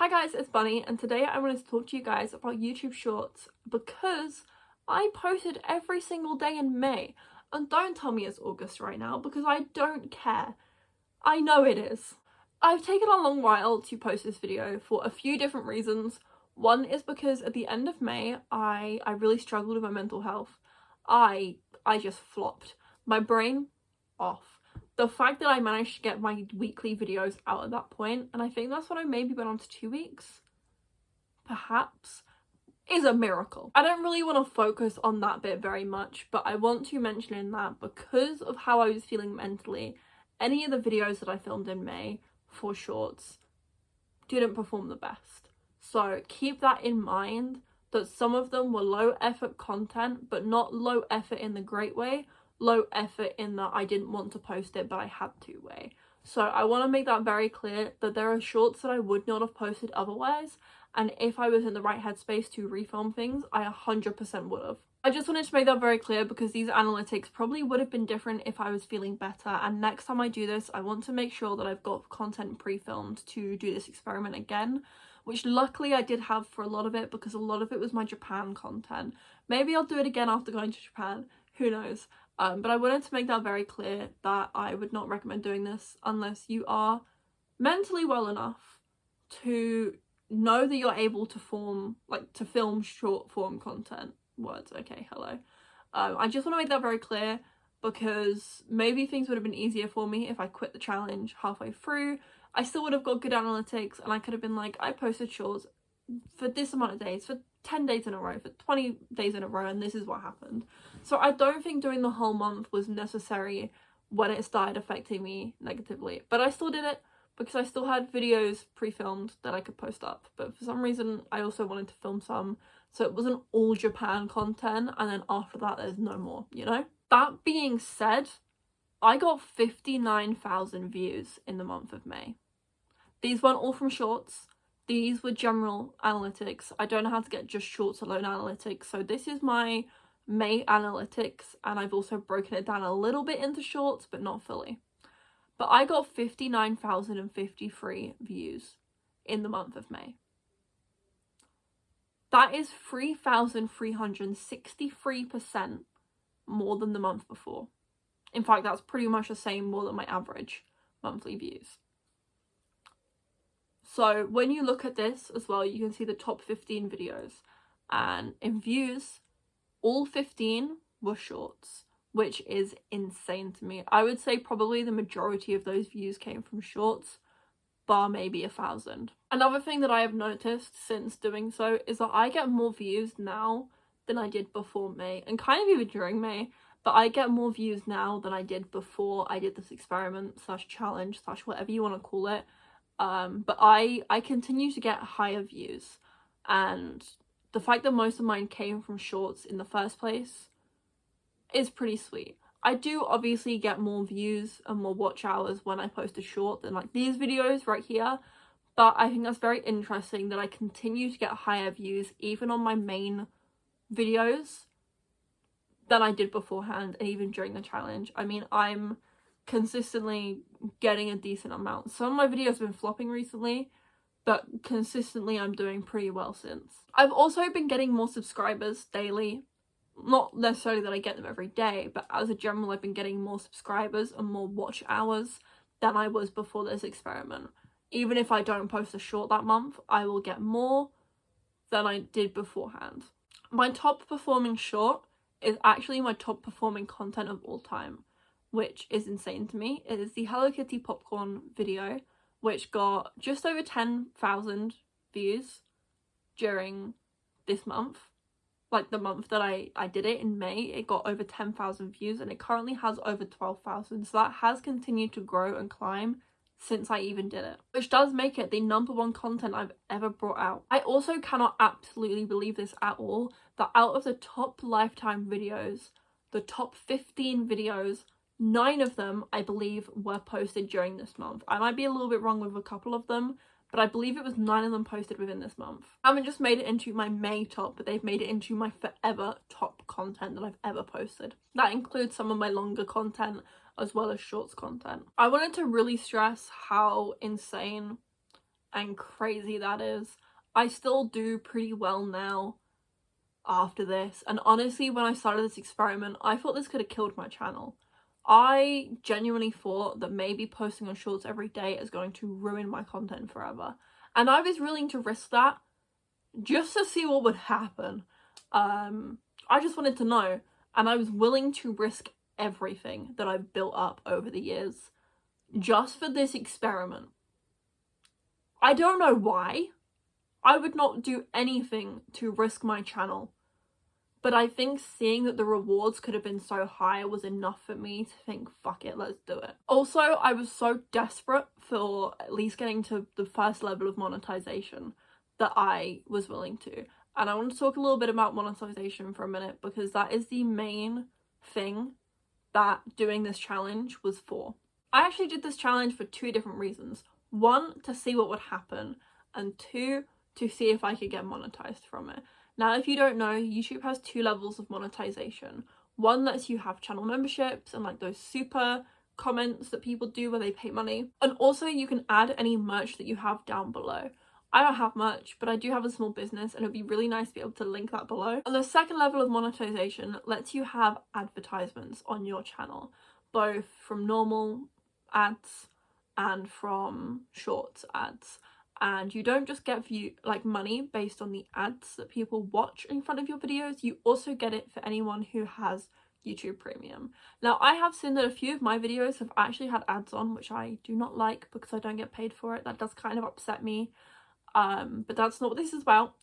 Hi guys, it's Bunny, and today I wanted to talk to you guys about YouTube Shorts because I posted every single day in May. And don't tell me it's August right now because I don't care. I know it is. I've taken a long while to post this video for a few different reasons. One is because at the end of May, I really struggled with my mental health. I just flopped. My brain off. The fact that I managed to get my weekly videos out at that point, and I think that's when I maybe went on to 2 weeks, perhaps, is a miracle. I don't really want to focus on that bit very much, but I want to mention in that because of how I was feeling mentally, any of the videos that I filmed in May for shorts didn't perform the best. So keep that in mind, that some of them were low effort content, but not low effort in the great way. Low effort in that I didn't want to post it but I had to way. So I want to make that very clear that there are shorts that I would not have posted otherwise, and if I was in the right headspace to refilm things, I 100% would have. I just wanted to make that very clear because these analytics probably would have been different if I was feeling better, and next time I do this I want to make sure that I've got content pre-filmed to do this experiment again, which luckily I did have for a lot of it because a lot of it was my Japan content. Maybe I'll do it again after going to Japan, who knows. But I wanted to make that very clear that I would not recommend doing this unless you are mentally well enough to know that you're able to film short form content. Words, okay, hello. I just want to make that very clear because maybe things would have been easier for me if I quit the challenge halfway through. I still would have got good analytics and I could have been like, I posted shorts for this amount of days, for 10 days in a row, for 20 days in a row, and this is what happened. So I don't think doing the whole month was necessary when it started affecting me negatively, but I still did it because I still had videos pre-filmed that I could post up, but for some reason I also wanted to film some, so it wasn't all Japan content and then after that there's no more, you know? That being said, I got 59,000 views in the month of May. These weren't all from shorts. These were general analytics. I don't know how to get just shorts alone analytics. So this is my May analytics, and I've also broken it down a little bit into shorts, but not fully. But I got 59,053 views in the month of May. That is 3,363% more than the month before. In fact, that's pretty much the same more than my average monthly views. So when you look at this as well, you can see the top 15 videos, and in views, all 15 were shorts, which is insane to me. I would say probably the majority of those views came from shorts, bar maybe 1,000. Another thing that I have noticed since doing so is that I get more views now than I did before May, and kind of even during May, but I get more views now than I did before I did this experiment / challenge / whatever you want to call it. But I continue to get higher views, and the fact that most of mine came from shorts in the first place is pretty sweet. I do obviously get more views and more watch hours when I post a short than like these videos right here, but I think that's very interesting that I continue to get higher views even on my main videos than I did beforehand and even during the challenge. I mean, I'm consistently getting a decent amount. Some of my videos have been flopping recently, but consistently I'm doing pretty well since. I've also been getting more subscribers daily. Not necessarily that I get them every day, but as a general I've been getting more subscribers and more watch hours than I was before this experiment. Even if I don't post a short that month, I will get more than I did beforehand. My top performing short is actually my top performing content of all time, which is insane to me. It is the Hello Kitty popcorn video, which got just over 10,000 views during this month. Like the month that I did it in May, it got over 10,000 views, and it currently has over 12,000. So that has continued to grow and climb since I even did it, which does make it the #1 content I've ever brought out. I also cannot absolutely believe this at all, that out of the top lifetime videos, the top 15 videos, 9 of them, I believe, were posted during this month. I might be a little bit wrong with a couple of them, but I believe it was 9 of them posted within this month. I haven't just made it into my May top, but they've made it into my forever top content that I've ever posted. That includes some of my longer content as well as shorts content. I wanted to really stress how insane and crazy that is. I still do pretty well now after this, and honestly, when I started this experiment, I thought this could have killed my channel. I genuinely thought that maybe posting on shorts every day is going to ruin my content forever, and I was willing to risk that just to see what would happen. I just wanted to know, and I was willing to risk everything that I've built up over the years just for this experiment. I don't know why. I would not do anything to risk my channel, but I think seeing that the rewards could have been so high was enough for me to think, fuck it, let's do it. Also, I was so desperate for at least getting to the first level of monetization that I was willing to. And I want to talk a little bit about monetization for a minute, because that is the main thing that doing this challenge was for. I actually did this challenge for 2 different reasons. 1, to see what would happen, and 2, to see if I could get monetized from it. Now, if you don't know, YouTube has 2 levels of monetization. One lets you have channel memberships and like those super comments that people do where they pay money. And also you can add any merch that you have down below. I don't have much, but I do have a small business, and it'd be really nice to be able to link that below. And the second level of monetization lets you have advertisements on your channel, both from normal ads and from shorts ads. And you don't just get money based on the ads that people watch in front of your videos, you also get it for anyone who has YouTube Premium. Now, I have seen that a few of my videos have actually had ads on, which I do not like because I don't get paid for it. That does kind of upset me. But that's not what this is about.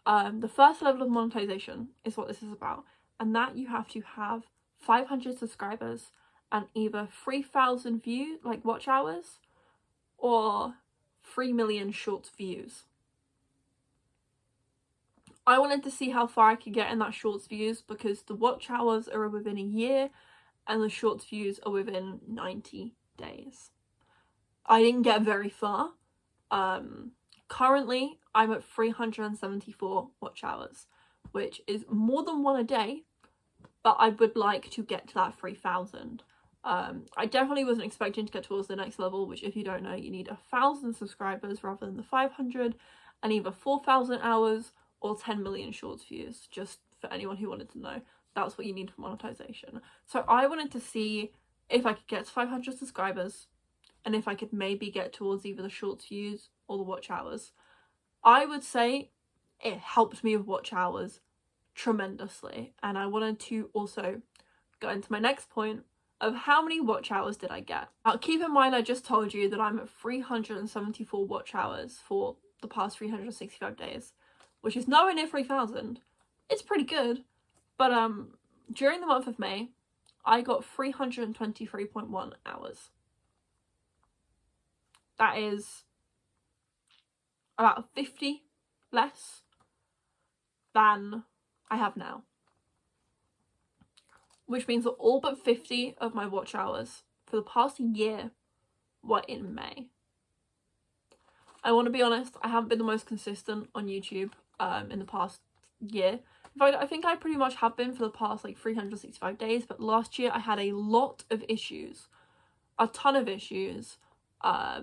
The first level of monetization is what this is about, and that you have to have 500 subscribers and either 3,000 views, like watch hours, or 3 million shorts views. I wanted to see how far I could get in that shorts views, because the watch hours are within a year and the shorts views are within 90 days. I didn't get very far. Currently, I'm at 374 watch hours, which is more than 1 a day, but I would like to get to that 3,000. I definitely wasn't expecting to get towards the next level, which, if you don't know, you need 1,000 subscribers rather than the 500, and either 4,000 hours or 10 million shorts views, just for anyone who wanted to know. That's what you need for monetization. So I wanted to see if I could get to 500 subscribers, and if I could maybe get towards either the shorts views or the watch hours. I would say it helped me with watch hours tremendously, and I wanted to also go into my next point of how many watch hours did I get. Now, keep in mind, I just told you that I'm at 374 watch hours for the past 365 days, which is nowhere near 3,000. It's pretty good, but during the month of May, I got 323.1 hours. That is about 50 less than I have now, which means that all but 50 of my watch hours for the past year were in May. I want to be honest, I haven't been the most consistent on YouTube in the past year. In fact, I think I pretty much have been for the past like 365 days, but last year I had a lot of issues, a ton of issues,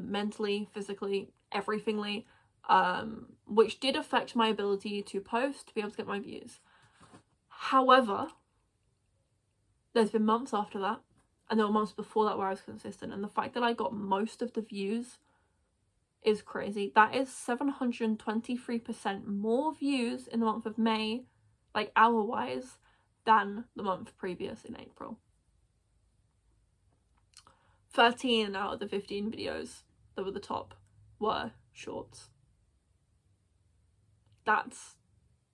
mentally, physically, everythingly, which did affect my ability to post, to be able to get my views. However, there's been months after that, and there were months before that where I was consistent, and the fact that I got most of the views is crazy. That is 723% more views in the month of May, like hour-wise, than the month previous in April. 13 out of the 15 videos that were the top were shorts. That's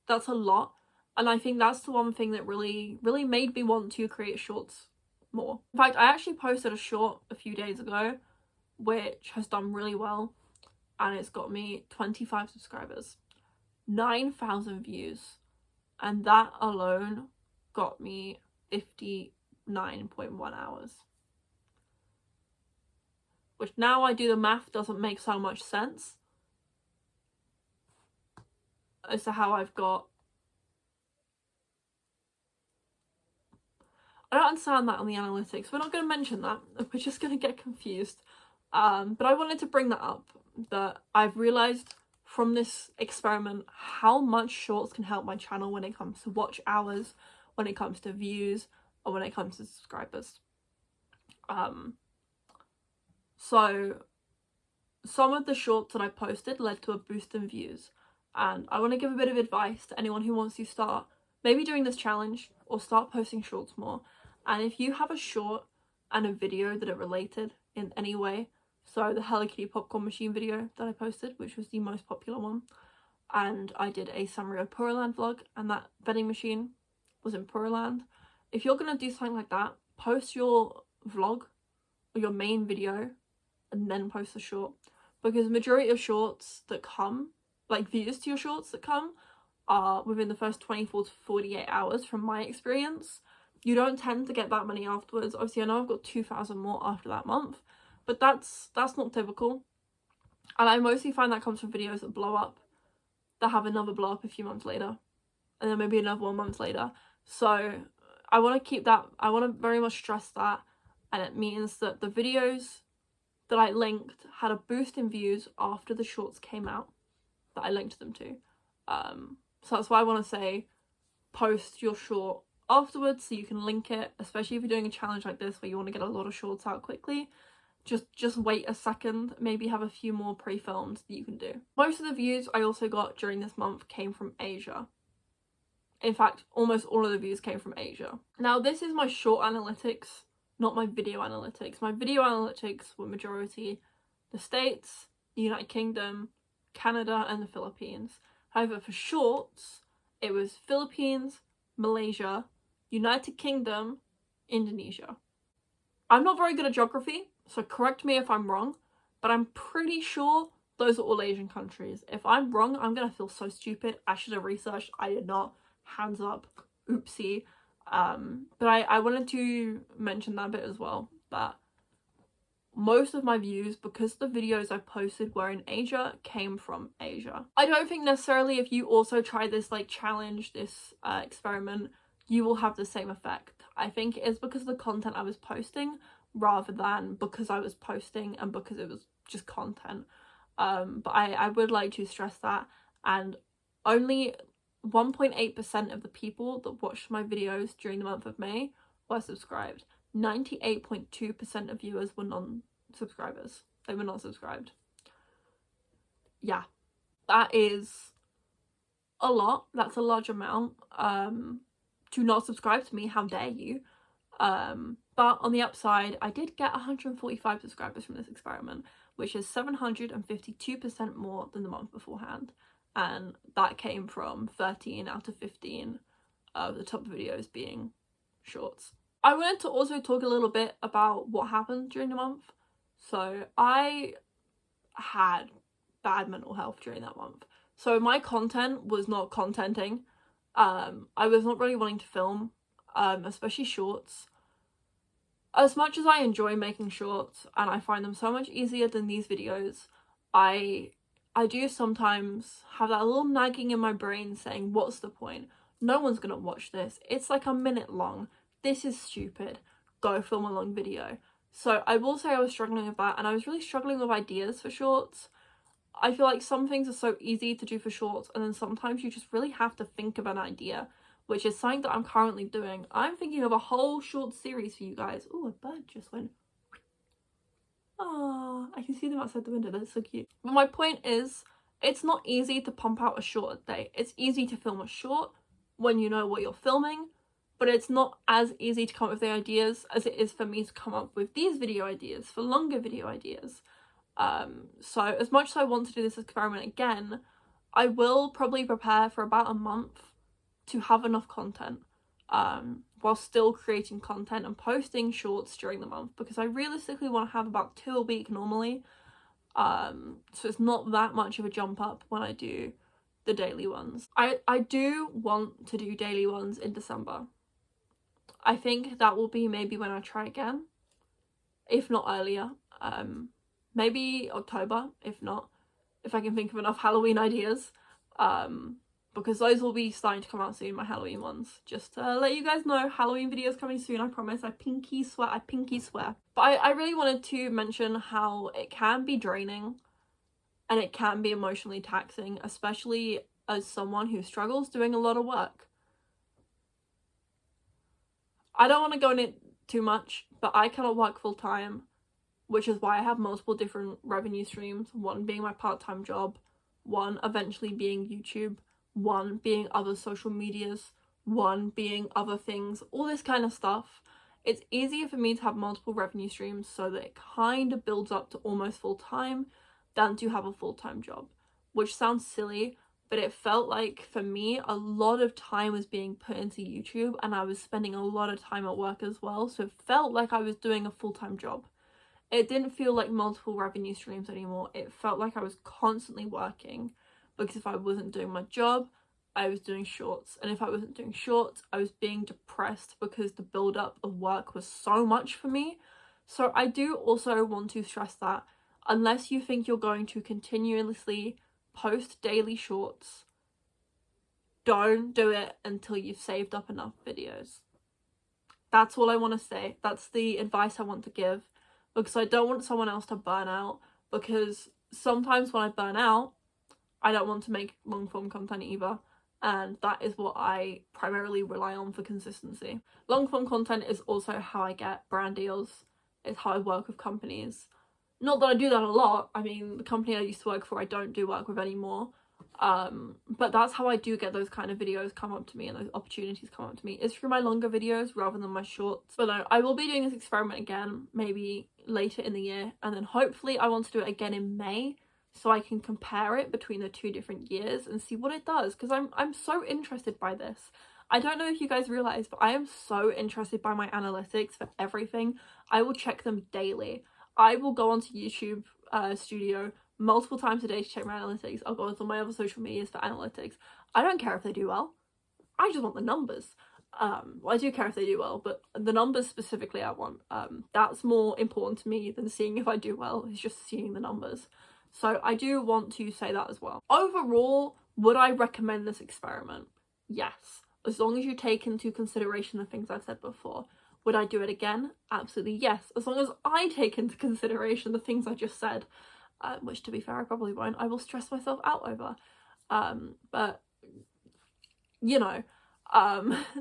a lot, and I think that's the one thing that really made me want to create shorts more. In fact, I actually posted a short a few days ago which has done really well, and it's got me 25 subscribers, 9,000 views, and that alone got me 59.1 hours. Which, now I do the math, doesn't make so much sense as to how I've got... I don't understand that on the analytics. We're not going to mention that. We're just going to get confused. But I wanted to bring that up that I've realized from this experiment how much shorts can help my channel when it comes to watch hours, when it comes to views, or when it comes to subscribers. So some of the shorts that I posted led to a boost in views, and I want to give a bit of advice to anyone who wants to start maybe doing this challenge or start posting shorts more. And if you have a short and a video that are related in any way, so the Hello Kitty popcorn machine video that I posted, which was the most popular one, and I did a Sanrio Puraland vlog, and that vending machine was in Puraland. If you're gonna do something like that, post your vlog or your main video and then post the short, because the majority of shorts that come, like views to your shorts that come, are within the first 24 to 48 hours from my experience. You don't tend to get that many afterwards. Obviously I know I've got 2,000 more after that month, but that's not typical. And I mostly find that comes from videos that blow up, that have another blow up a few months later, and then maybe another 1 month later. So I want to keep that, I want to very much stress that, and it means that the videos that I linked had a boost in views after the shorts came out that I linked them to. So that's why I want to say post your short afterwards so you can link it, especially if you're doing a challenge like this where you want to get a lot of shorts out quickly. Just wait a second, maybe have a few more pre-filmed that you can do. Most of the views I also got during this month came from Asia. In fact, almost all of the views came from Asia. Now this is my short analytics, not my video analytics. My video analytics were majority the States, the United Kingdom, Canada and the Philippines. However, for shorts, it was Philippines, Malaysia, United Kingdom, Indonesia. I'm not very good at geography, so correct me if I'm wrong, but I'm pretty sure those are all Asian countries. If I'm wrong, I'm gonna feel so stupid. I should have researched. I did not. Hands up. Oopsie. But I wanted to mention that bit as well, that most of my views, because the videos I posted were in Asia, came from Asia. I don't think necessarily if you also try this like challenge, this experiment, you will have the same effect. I think it's because of the content I was posting rather than because I was posting and because it was just content. But I would like to stress that, and only 1.8% of the people that watched my videos during the month of May were subscribed. 98.2% of viewers were non-subscribers. They were not subscribed. Yeah, that is a lot. That's a large amount. To not subscribe to me, how dare you? But on the upside, I did get 145 subscribers from this experiment, which is 752% more than the month beforehand. And that came from 13 out of 15 of the top videos being shorts. I wanted to also talk a little bit about what happened during the month. So I had bad mental health during that month. So my content was not contenting. I was not really wanting to film, especially shorts. As much as I enjoy making shorts and I find them so much easier than these videos, I do sometimes have that little nagging in my brain saying, what's the point? No one's gonna watch this. It's like a minute long. This is stupid. Go film a long video. So I will say I was struggling with that, and I was really struggling with ideas for shorts. I feel like some things are so easy to do for shorts, and then sometimes you just really have to think of an idea, which is something that I'm currently doing. I'm thinking of a whole short series for you guys. Oh, a bird just went. Oh, I can see them outside the window. That's so cute. But my point is, it's not easy to pump out a short a day. It's easy to film a short when you know what you're filming, but it's not as easy to come up with the ideas as it is for me to come up with these video ideas, for longer video ideas. So as much as I want to do this experiment again, I will probably prepare for about a month to have enough content, while still creating content and posting shorts during the month, because I realistically want to have about 2 a week normally. So it's not that much of a jump up when I do the daily ones. I do want to do daily ones in December. I think that will be maybe when I try again, if not earlier. Maybe October, if not, if I can think of enough Halloween ideas. Because those will be starting to come out soon, my Halloween ones. Just to let you guys know, Halloween videos coming soon, I promise. I pinky swear. But I really wanted to mention how it can be draining and it can be emotionally taxing, especially as someone who struggles doing a lot of work. I don't want to go in it too much, but I cannot work full time, which is why I have multiple different revenue streams, one being my part-time job, one eventually being YouTube, one being other social medias, one being other things, all this kind of stuff. It's easier for me to have multiple revenue streams so that it kind of builds up to almost full-time than to have a full-time job, which sounds silly, but it felt like for me a lot of time was being put into YouTube and I was spending a lot of time at work as well, so it felt like I was doing a full-time job. It didn't feel like multiple revenue streams anymore. It felt like I was constantly working, because if I wasn't doing my job, I was doing shorts, and if I wasn't doing shorts, I was being depressed because the build-up of work was so much for me. So I do also want to stress that unless you think you're going to continuously post daily shorts, don't do it until you've saved up enough videos. That's all I want to say. That's the advice I want to give, because I don't want someone else to burn out, because sometimes when I burn out, I don't want to make long form content either, and that is what I primarily rely on for consistency. Long form content is also how I get brand deals. It's how I work with companies. Not that I do that a lot. I mean, the company I used to work for I don't do work with anymore, but that's how I do get those kind of videos come up to me and those opportunities come up to me, is through my longer videos rather than my shorts. But no, I will be doing this experiment again maybe later in the year, and then hopefully I want to do it again in May so I can compare it between the 2 different years and see what it does, because I'm so interested by this. I don't know if you guys realize, but I am so interested by my analytics for everything. I will check them daily. I will go onto YouTube Studio multiple times a day to check my analytics. I'll go onto my other social medias for analytics. I don't care if they do well. I just want the numbers. Well, I do care if they do well, but the numbers specifically I want. That's more important to me than seeing if I do well. It's just seeing the numbers. So I do want to say that as well. Overall, would I recommend this experiment? Yes, as long as you take into consideration the things I've said before. Would I do it again? Absolutely yes, as long as I take into consideration the things I just said, which to be fair I probably won't. I will stress myself out over. But you know,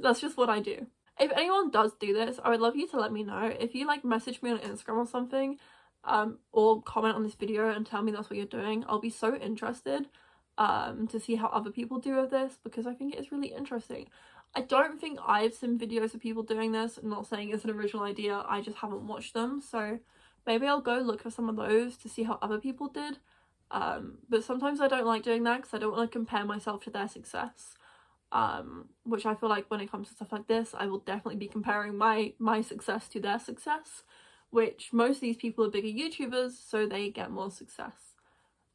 that's just what I do. If anyone does do this, I would love you to let me know. If you like message me on Instagram or something, or comment on this video and tell me that's what you're doing, I'll be so interested to see how other people do with this, because I think it is really interesting. I don't think I've seen videos of people doing this. I'm not saying it's an original idea, I just haven't watched them, so maybe I'll go look for some of those to see how other people did. But sometimes I don't like doing that because I don't want to compare myself to their success, which I feel like when it comes to stuff like this, I will definitely be comparing my success to their success, which most of these people are bigger YouTubers, so they get more success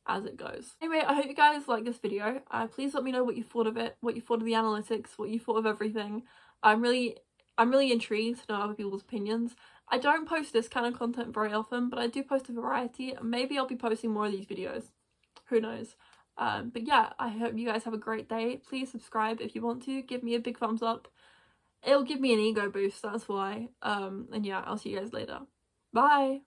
as it goes. Anyway, I hope you guys like this video. Please let me know what you thought of it, what you thought of the analytics, what you thought of everything. I'm really intrigued to know other people's opinions. I don't post this kind of content very often, but I do post a variety, and maybe I'll be posting more of these videos. Who knows? But yeah, I hope you guys have a great day. Please subscribe if you want to. Give me a big thumbs up. It'll give me an ego boost, that's why. And yeah, I'll see you guys later. Bye!